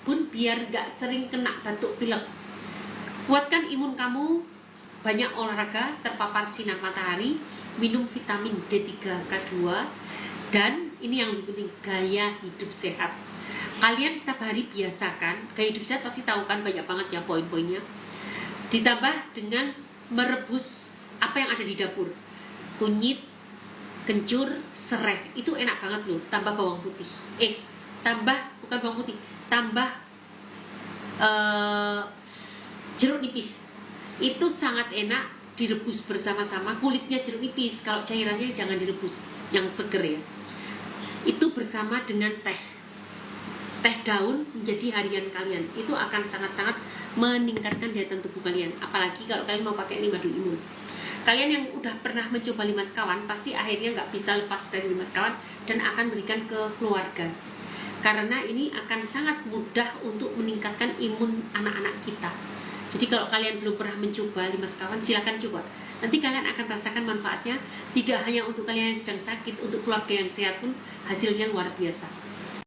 pun biar gak sering kena batuk pilek. Kuatkan imun kamu, banyak olahraga, terpapar sinar matahari, minum vitamin D3, K2, dan ini yang lebih penting, gaya hidup sehat. Kalian setiap hari biasakan, gaya hidup sehat pasti tahu kan, banyak banget ya poin-poinnya. Ditambah dengan merebus apa yang ada di dapur, kunyit, kencur, serai, itu enak banget loh. Tambah bawang putih, bukan bawang putih, tambah jeruk nipis, itu sangat enak direbus bersama-sama. Kulitnya jeruk nipis, kalau cairannya jangan direbus, yang seger ya. Itu bersama dengan teh daun menjadi harian kalian, itu akan sangat-sangat meningkatkan daya tahan tubuh kalian. Apalagi kalau kalian mau pakai 5 imun. Kalian yang udah pernah mencoba 5 sekawan pasti akhirnya nggak bisa lepas dari 5 sekawan dan akan berikan ke keluarga, karena ini akan sangat mudah untuk meningkatkan imun anak-anak kita. Jadi kalau kalian belum pernah mencoba 5 sekawan, silakan coba. Nanti kalian akan rasakan manfaatnya, tidak hanya untuk kalian yang sedang sakit, untuk keluarga yang sehat pun hasilnya luar biasa.